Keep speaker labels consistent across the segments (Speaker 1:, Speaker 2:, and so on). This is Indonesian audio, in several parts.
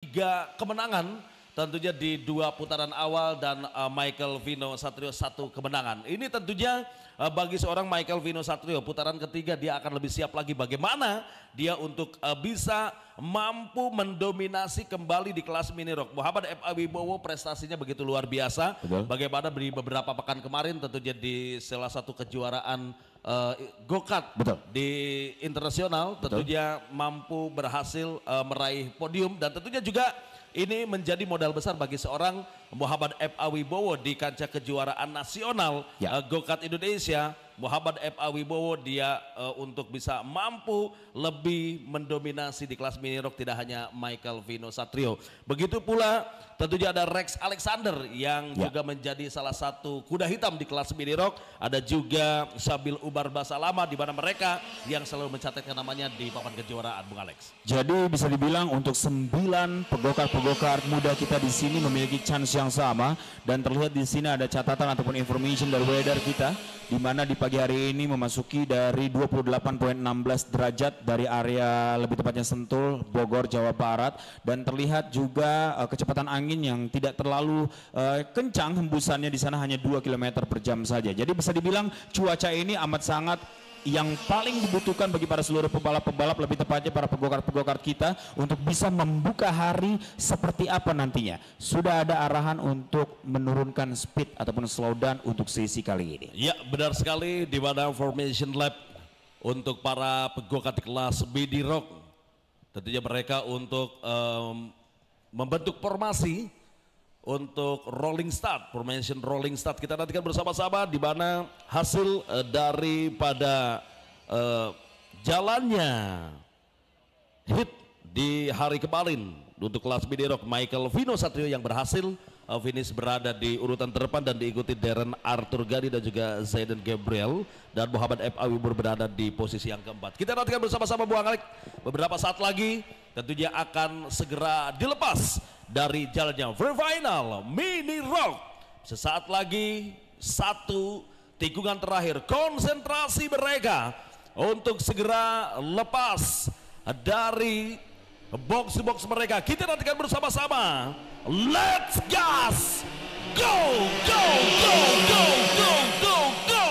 Speaker 1: 3 kemenangan tentunya di 2 putaran awal dan Michael Vino Satrio 1 kemenangan. Ini tentunya bagi seorang Michael Vino Satrio putaran ketiga dia akan lebih siap lagi bagaimana dia untuk bisa mampu mendominasi kembali di kelas mini rock. Muhammad F.A. Wibowo prestasinya begitu luar biasa. Betul. Bagaimana di beberapa pekan kemarin tentunya di salah satu kejuaraan go-kart di internasional tentunya mampu berhasil meraih podium dan tentunya juga ini menjadi modal besar bagi seorang Muhammad F.A. Wibowo di kancah kejuaraan nasional go-kart Indonesia. Muhammad F.A. Wibowo dia untuk bisa mampu lebih mendominasi di kelas mini rock tidak hanya Michael Vino Satrio. Begitu pula tentunya ada Rex Alexander yang juga menjadi salah satu kuda hitam di kelas mini rock. Ada juga Sabil Ubar Basalama di mana mereka yang selalu mencatatkan namanya di papan kejuaraan, Bung Alex.
Speaker 2: Jadi bisa dibilang untuk 9 pegokar muda kita di sini memiliki chance yang sama dan terlihat di sini ada catatan ataupun information dari weather kita di mana di pagi hari ini memasuki dari 28,16 derajat dari area lebih tepatnya Sentul, Bogor, Jawa Barat dan terlihat juga kecepatan angin yang tidak terlalu kencang hembusannya di sana hanya 2 km per jam saja. Jadi bisa dibilang cuaca ini amat sangat yang paling dibutuhkan bagi para seluruh pebalap-pebalap lebih tepatnya para pegokar-pegokar kita untuk bisa membuka hari seperti apa nantinya. Sudah ada arahan untuk menurunkan speed ataupun slowdown untuk sesi kali ini.
Speaker 1: Ya benar sekali di mana formation lap untuk para pegokar di kelas mini rock. Tentunya mereka untuk membentuk formasi untuk rolling start, formation rolling start kita nantikan bersama-sama di mana hasil daripada jalannya hit di hari kemarin untuk kelas mini rock Michael Vino Satrio yang berhasil finish berada di urutan terdepan dan diikuti Darren Arthur Gadi dan juga Zayden Gabriel dan Muhammad F.A. Wibowo berada di posisi yang keempat. Kita nantikan bersama-sama Bung Alex beberapa saat lagi tentunya akan segera dilepas dari jalannya final mini rock. Sesaat lagi satu tikungan terakhir konsentrasi mereka untuk segera lepas dari box mereka. Kita nantikan bersama-sama. Let's gas! Go! Go! Go! Go! Go! Go! Go!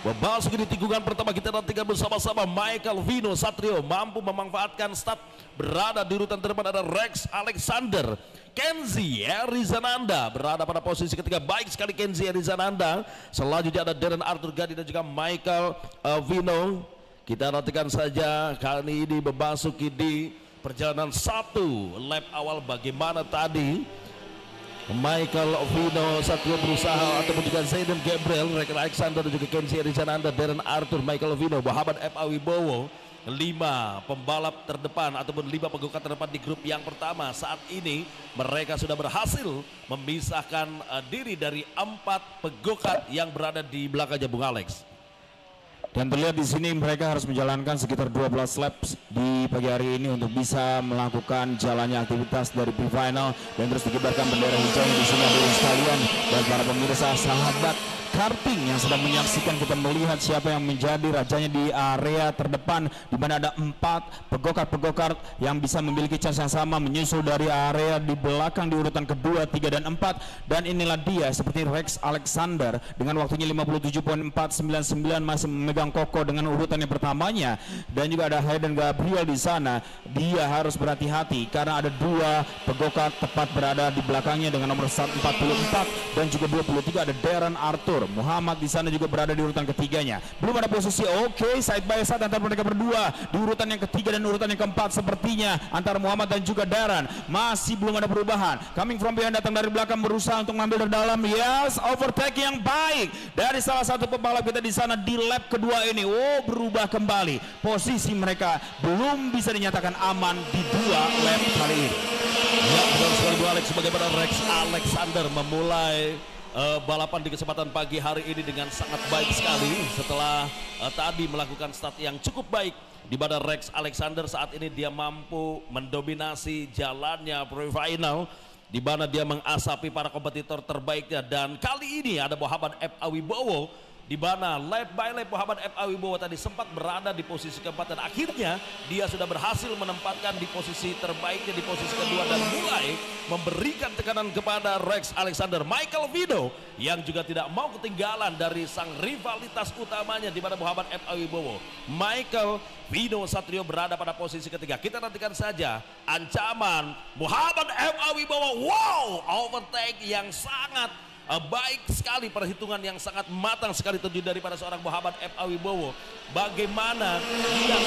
Speaker 1: Memasuki di tikungan pertama kita nantikan bersama-sama Michael Vino Satrio mampu memanfaatkan start berada di urutan terdepan ada Rex Alexander. Kenzie Erizananda berada pada posisi ketiga, baik sekali Kenzie Erizananda. Selanjutnya ada Darren Arthur Gadi dan juga Michael Vino. Kita nantikan saja kali ini memasuki di perjalanan 1 lap awal bagaimana tadi Michael Vino Satrio berusaha ataupun juga Zayden Gabriel, Rex Alexander dan juga Kenzie Erizananda, Darren Arthur, Michael Vino, Muhammad F.A. Wibowo. 5 pembalap terdepan ataupun 5 pegokar terdepan di grup yang pertama. Saat ini mereka sudah berhasil memisahkan diri dari 4 pegokar yang berada di belakangnya, Bung Alex.
Speaker 2: Dan terlihat di sini mereka harus menjalankan sekitar 12 laps di pagi hari ini untuk bisa melakukan jalannya aktivitas dari pre-final dan terus dikibarkan bendera hijau di sini sekalian dan para pemirsa sahabat karting yang sedang menyaksikan. Kita melihat siapa yang menjadi rajanya di area terdepan di mana ada 4 pegokar-pegokar yang bisa memiliki chance yang sama menyusul dari area di belakang di urutan kedua, 3 dan 4 dan inilah dia seperti Rex Alexander dengan waktunya 57.499 masih memegang kokoh dengan urutan yang pertamanya dan juga ada Hayden Gabriel di sana. Dia harus berhati-hati karena ada 2 pegokar tepat berada di belakangnya dengan nomor 44 dan juga 23 ada Darren Arthur. Muhammad di sana juga berada di urutan ketiganya. Belum ada posisi side by side antara mereka berdua di urutan yang ketiga dan urutan yang keempat sepertinya antara Muhammad dan juga Darren. Masih belum ada perubahan. Coming from behind datang dari belakang berusaha untuk mengambil dari dalam. Yes, overtake yang baik dari salah satu pembalap kita di sana di lap kedua ini. Berubah kembali. Posisi mereka belum bisa dinyatakan aman di 2 lap kali ini.
Speaker 1: Ya, betul sekali Bu Alex, bagaimana Rex Alexander memulai balapan di kesempatan pagi hari ini dengan sangat baik sekali setelah tadi melakukan start yang cukup baik di mana Rex Alexander saat ini dia mampu mendominasi jalannya pre-final di mana dia mengasapi para kompetitor terbaiknya dan kali ini ada Muhammad F.A. Wibowo di mana lap by lap Muhammad F.A. Wibowo tadi sempat berada di posisi keempat dan akhirnya dia sudah berhasil menempatkan di posisi terbaiknya di posisi kedua dan mulai memberikan tekanan kepada Rex Alexander. Michael Vino yang juga tidak mau ketinggalan dari sang rivalitas utamanya di mana Muhammad F.A. Wibowo. Michael Vino Satrio berada pada posisi ketiga. Kita nantikan saja ancaman Muhammad F.A. Wibowo. Wow, overtake yang sangat baik sekali, perhitungan yang sangat matang sekali tentu daripada seorang Muhammad F.A. Wibowo. Bagaimana dia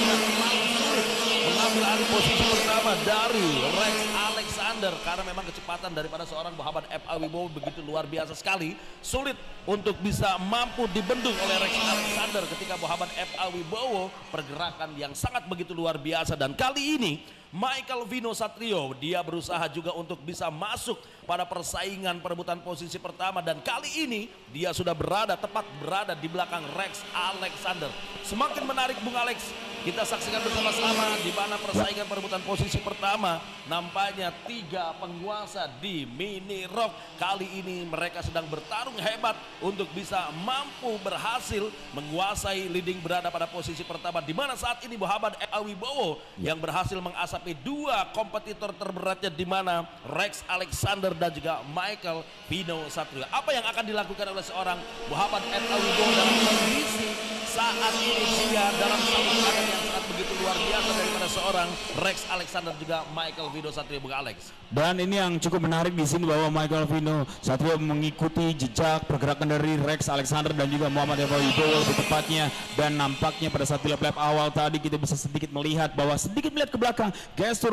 Speaker 1: mengambil alih posisi pertama dari Rex Alexander karena memang kecepatan daripada seorang Muhammad F.A. Wibowo begitu luar biasa sekali. Sulit untuk bisa mampu dibendung oleh Rex Alexander ketika Muhammad F.A. Wibowo pergerakan yang sangat begitu luar biasa. Dan kali ini Michael Vino Satrio dia berusaha juga untuk bisa masuk pada persaingan perebutan posisi pertama dan kali ini dia sudah tepat berada di belakang Rex Alexander. Semakin menarik Bung Alex, kita saksikan bersama-sama di mana persaingan perebutan posisi pertama. Nampaknya 3 penguasa di Mini Rock kali ini mereka sedang bertarung hebat untuk bisa mampu berhasil menguasai leading berada pada posisi pertama, di mana saat ini Muhammad F.A. Wibowo yang berhasil mengasapi 2 kompetitor terberatnya di mana Rex Alexander dan juga Michael Vino Satrio. Apa yang akan dilakukan oleh seorang Muhammad F.A. Wibowo dalam kondisi saat ini dia dalam satu keadaan yang sangat begitu luar biasa daripada seorang Rex Alexander juga Michael Vino Satrio, Bung Alex.
Speaker 2: Dan ini yang cukup menarik di sini bahwa Michael Vino Satrio mengikuti jejak pergerakan dari Rex Alexander dan juga Muhammad F.A. Wibowo lebih tepatnya, dan nampaknya pada saat di lap awal tadi kita bisa sedikit melihat ke belakang gestur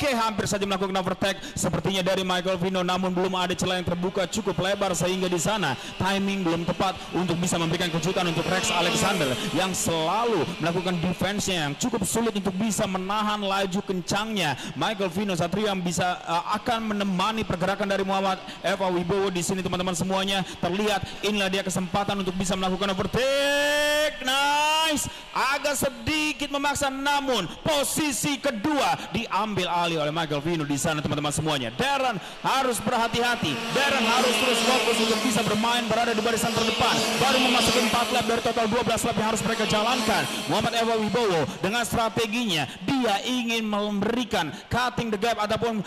Speaker 2: hampir saja melakukan overtake sepertinya dari Michael Vino, namun belum ada celah yang terbuka cukup lebar sehingga di sana timing belum tepat untuk bisa memberikan kejutan untuk Rex Alexander yang selalu melakukan defense-nya yang cukup sulit untuk bisa menahan laju kencangnya Michael Vino Satrio yang bisa akan menemani pergerakan dari Muhammad F.A. Wibowo. Di sini teman-teman semuanya terlihat inilah dia kesempatan untuk bisa melakukan overtake. Nice, agak sedikit memaksa namun posisi kedua diambil alih oleh Michael Vino di sana teman-teman semuanya. Darren harus berhati-hati, Darren harus terus fokus untuk bisa bermain berada di barisan terdepan. Baru memasuki 4 lap dari total 12 lap yang harus mereka jalankan. Muhammad F.A. Wibowo dengan strateginya dia ingin memberikan cutting the gap ataupun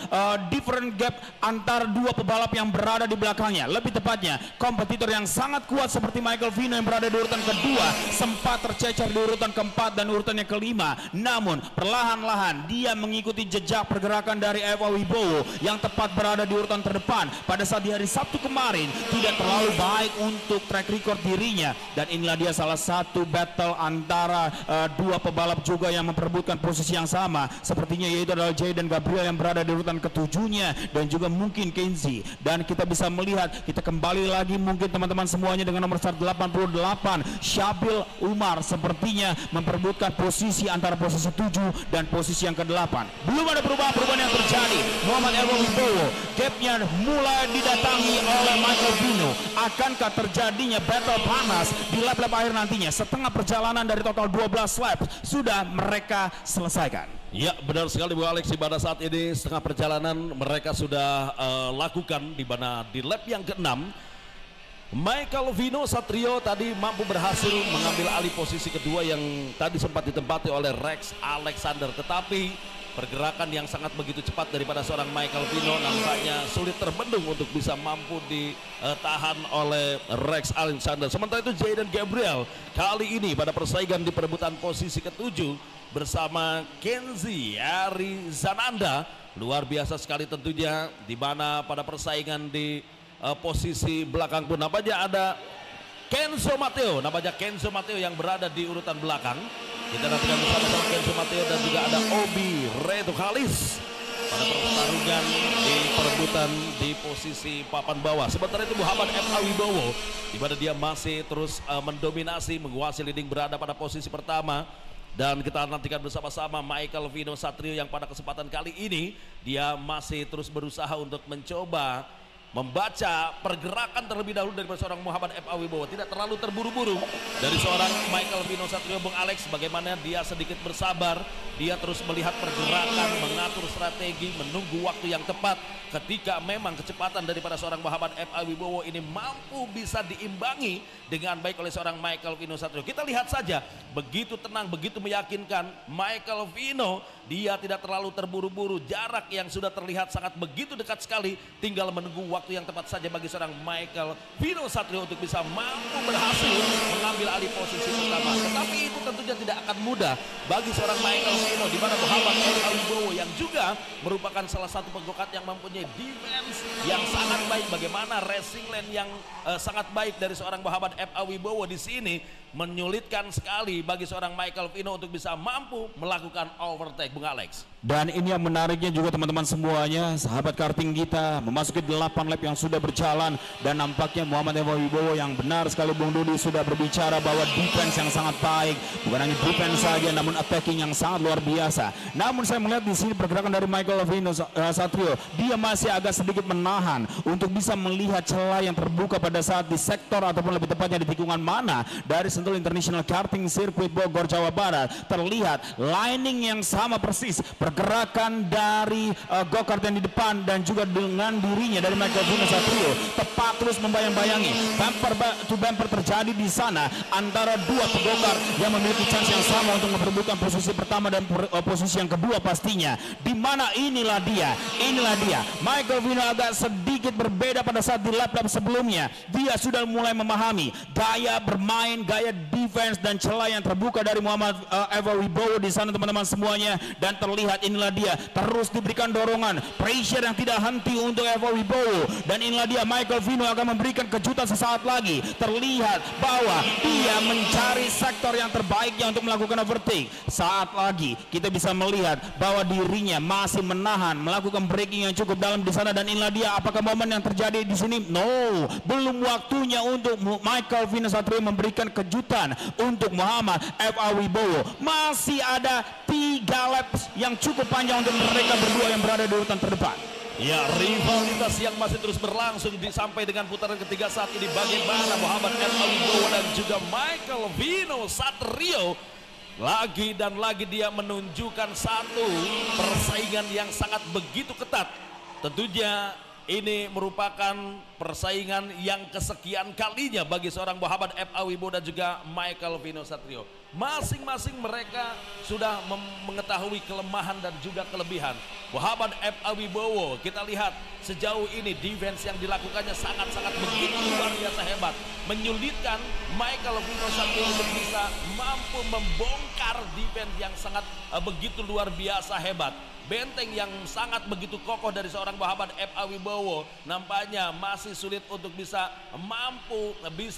Speaker 2: different gap antara 2 pebalap yang berada di belakangnya. Lebih tepatnya kompetitor yang sangat kuat seperti Michael Vino yang berada di urutan kedua sempat tercecer di urutan keempat dan urutan yang kelima, namun perlahan-lahan dia mengikuti jejak pergerakan dari F.A. Wibowo yang tepat berada di urutan terdepan. Pada saat di hari Sabtu kemarin tidak terlalu baik untuk track record dirinya, dan inilah dia salah satu battle antara 2 pebalap juga yang memperebutkan posisi yang sama sepertinya, yaitu adalah Jay dan Gabriel yang berada di urutan ketujuhnya dan juga mungkin Kenzie. Dan kita bisa melihat, kita kembali lagi mungkin teman-teman semuanya dengan nomor 188 Syabil Umar sepertinya memperebutkan posisi antara posisi 7 dan posisi yang ke-8. Belum ada perubahan yang terjadi. Muhammad F.A. Wibowo gapnya mulai didatangi oleh Michael Vino. Akankah terjadinya battle panas di lap-lap akhir nantinya? Setengah perjalanan dari total 12 lap sudah mereka selesaikan.
Speaker 1: Ya, benar sekali Bu Alex, pada saat ini setengah perjalanan mereka sudah lakukan di mana di lap yang ke-6 Michael Vino Satrio tadi mampu berhasil mengambil alih posisi kedua yang tadi sempat ditempati oleh Rex Alexander, tetapi pergerakan yang sangat begitu cepat daripada seorang Michael Vino nampaknya sulit terbendung untuk bisa mampu ditahan oleh Rex Alexander. Sementara itu Jay dan Gabriel kali ini pada persaingan di perebutan posisi ke-7 bersama Kenzie Arizananda, luar biasa sekali tentunya, di mana pada persaingan di posisi belakang pun nampaknya ada Kenzo Mateo yang berada di urutan belakang. Kita nantikan bersama-sama Kenzo Mateo dan juga ada Obi Reto Kalis pada pertarungan di perebutan di posisi papan bawah. Sementara itu Muhammad F.A. Wibowo di mana dia masih terus mendominasi, menguasai leading berada pada posisi pertama. Dan kita nantikan bersama-sama Michael Vino Satrio yang pada kesempatan kali ini dia masih terus berusaha untuk mencoba membaca pergerakan terlebih dahulu dari seorang Muhammad F.A. Wibowo. Tidak terlalu terburu-buru dari seorang Michael Vino Satrio, Bung Alex, bagaimana dia sedikit bersabar Dia terus melihat pergerakan, mengatur strategi, menunggu waktu yang tepat. Ketika memang kecepatan daripada seorang Muhammad F.A. Wibowo ini mampu bisa diimbangi dengan baik oleh seorang Michael Vino Satrio. Kita lihat saja, begitu tenang, begitu meyakinkan Michael Vino. Dia tidak terlalu terburu-buru, jarak yang sudah terlihat sangat begitu dekat sekali. Tinggal menunggu waktu yang tepat saja bagi seorang Michael Vino Satrio untuk bisa mampu berhasil mengambil alih posisi pertama. Tetapi itu tentunya tidak akan mudah bagi seorang Michael Vino, di mana Muhammad F.A. Wibowo yang juga merupakan salah satu penggokat yang mempunyai defense yang sangat baik. Bagaimana racing lane yang sangat baik dari seorang Muhammad F.A. Wibowo di sini menyulitkan sekali bagi seorang Michael Vino untuk bisa mampu melakukan overtake, Bung Alex.
Speaker 2: Dan ini yang menariknya juga teman-teman semuanya, sahabat karting kita memasuki 8 lap yang sudah berjalan, dan nampaknya Muhammad F.A. Wibowo yang benar sekali Bung Dudi sudah berbicara bahwa defense yang sangat baik, bukan hanya defense saja namun attacking yang sangat luar biasa. Namun saya melihat di sini pergerakan dari Michael Vino Satrio, dia masih agak sedikit menahan untuk bisa melihat celah yang terbuka pada saat di sektor ataupun lebih tepatnya di tikungan mana dari Sentul International Karting Circuit Bogor, Jawa Barat. Terlihat lining yang sama persis, pergerakan dari go-kart yang di depan dan juga dengan dirinya dari Michael Vino Satrio tepat terus membayang-bayangi bumper to bumper terjadi di sana antara dua pegokar yang memiliki chance yang sama untuk memperebutkan posisi pertama dan posisi yang kedua pastinya. Di mana inilah dia Michael Vino agak sedikit berbeda pada saat di lap-lap sebelumnya. Dia sudah mulai memahami gaya bermain, gaya defense dan celah yang terbuka dari Muhammad F.A. Wibowo di sana teman-teman semuanya. Dan terlihat inilah dia terus diberikan dorongan, pressure yang tidak henti untuk F.A. Wibowo. Dan inilah dia Michael Vino akan memberikan kejutan sesaat lagi. Terlihat bahwa dia mencari sektor yang terbaiknya untuk melakukan overtake. Saat lagi kita bisa melihat bahwa dirinya masih menahan, melakukan braking yang cukup dalam di sana. Dan inilah dia, apakah momen yang terjadi di sini? No, belum waktunya untuk Michael Vino Satrio memberikan kejutan untuk Muhammad F.A. Wibowo. Masih ada 3 laps yang cukup panjang untuk mereka berdua yang berada di urutan terdepan.
Speaker 1: Ya, rivalitas yang masih terus berlangsung sampai dengan putaran ketiga saat ini. Bagaimana Muhammad F.A. Wibowo dan juga Michael Vino Satrio lagi dan lagi dia menunjukkan satu persaingan yang sangat begitu ketat. Tentunya ini merupakan persaingan yang kesekian kalinya bagi seorang Muhammad F.A. Wibowo dan juga Michael Vino Satrio. Masing-masing mereka sudah mengetahui kelemahan dan juga kelebihan. Muhammad F.A. Wibowo, kita lihat sejauh ini defense yang dilakukannya sangat-sangat begitu luar biasa hebat, menyulitkan Michael Vino Satrio untuk bisa mampu membongkar defense yang sangat begitu luar biasa hebat. Benteng yang sangat begitu kokoh dari seorang Muhammad F.A. Wibowo nampaknya masih sulit untuk bisa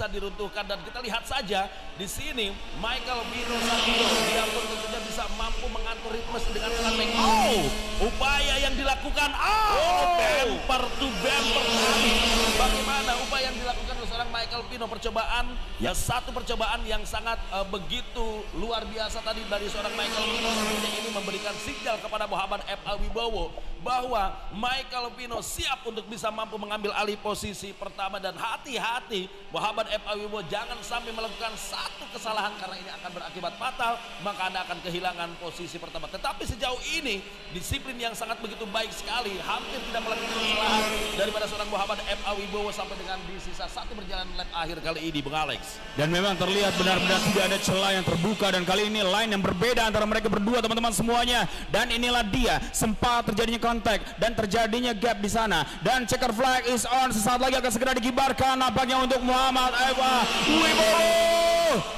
Speaker 1: diruntuhkan. Dan kita lihat saja di sini Michael Vino Satrio, dia pun tentunya bisa mampu mengatur ritme dengan strategi. Upaya yang dilakukan, bumper to bumper. Bagaimana upaya yang dilakukan oleh seorang Michael Vino? Percobaan, ya satu percobaan yang sangat begitu luar biasa tadi dari seorang Michael Vino Satrio. Ini memberikan sinyal kepada Muhammad F.A. Wibowo bahwa Michael Vino siap untuk bisa mampu mengambil alih posisi pertama. Dan hati-hati Muhammad F.A. Wibowo, jangan sampai melakukan satu kesalahan karena ini akan berakibat fatal, maka Anda akan kehilangan posisi pertama. Tetapi sejauh ini disiplin yang sangat begitu baik sekali, hampir tidak melakukan kesalahan daripada seorang Muhammad F.A. Wibowo sampai dengan di sisa satu perjalanan lap akhir kali ini, Bung Alex.
Speaker 2: Dan memang terlihat benar-benar tidak ada celah yang terbuka, dan kali ini line yang berbeda antara mereka berdua teman-teman semuanya. Dan inilah dia, sempat terjadinya kontak dan terjadinya gap di sana, dan checker flag is on. Sesaat lagi akan segera dikibarkan nampaknya untuk Muhammad F.A. Wibowo.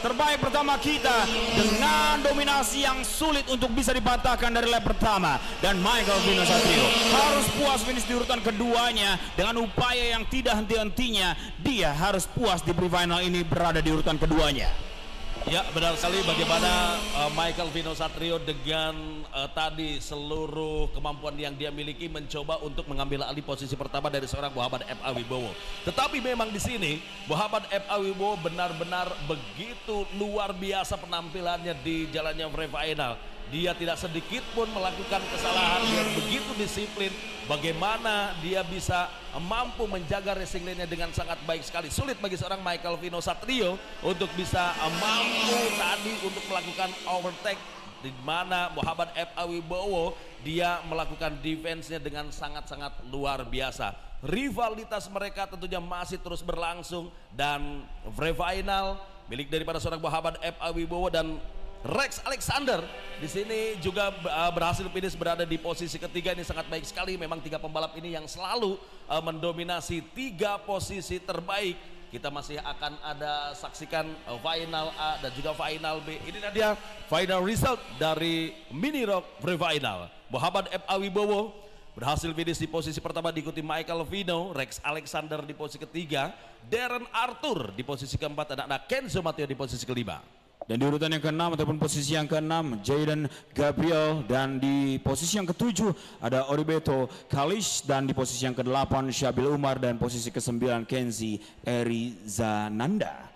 Speaker 2: Terbaik pertama kita dengan dominasi yang sulit untuk bisa dipatahkan dari lap pertama. Dan Michael Vino Satrio harus puas finish di urutan keduanya dengan upaya yang tidak henti-hentinya. Dia harus puas di pre-final ini berada di urutan keduanya.
Speaker 1: Ya, benar sekali bagaimana Michael Vino Satrio dengan tadi seluruh kemampuan yang dia miliki mencoba untuk mengambil alih posisi pertama dari seorang Muhammad F.A. Wibowo. Tetapi memang di sini Muhammad F.A. Wibowo benar-benar begitu luar biasa penampilannya di jalannya pre-final. Dia tidak sedikit pun melakukan kesalahan, dia begitu disiplin. Bagaimana dia bisa mampu menjaga racing lane-nya dengan sangat baik sekali. Sulit bagi seorang Michael Vino Satrio untuk bisa mampu tadi untuk melakukan overtake di mana Muhammad F.A. Wibowo dia melakukan defense-nya dengan sangat-sangat luar biasa. Rivalitas mereka tentunya masih terus berlangsung dan final milik daripada seorang Muhammad F.A. Wibowo dan Rex Alexander di sini juga berhasil finish berada di posisi ketiga. Ini sangat baik sekali. Memang 3 pembalap ini yang selalu mendominasi 3 posisi terbaik. Kita masih akan ada saksikan final A dan juga final B. Ini dia final result dari Mini Rock Pre-Final. Muhammad F.A. Wibowo berhasil finish di posisi pertama, diikuti Michael Vino, Rex Alexander di posisi ketiga, Darren Arthur di posisi keempat, dan anak Kenzo Matteo di posisi kelima.
Speaker 2: Dan di urutan yang ke-6 ataupun posisi yang ke-6 Jayden Gabriel, dan di posisi yang ke-7 ada Oribeto Kalish, dan di posisi yang ke-8 Syabil Umar, dan posisi ke-9 Kenzi Erizananda.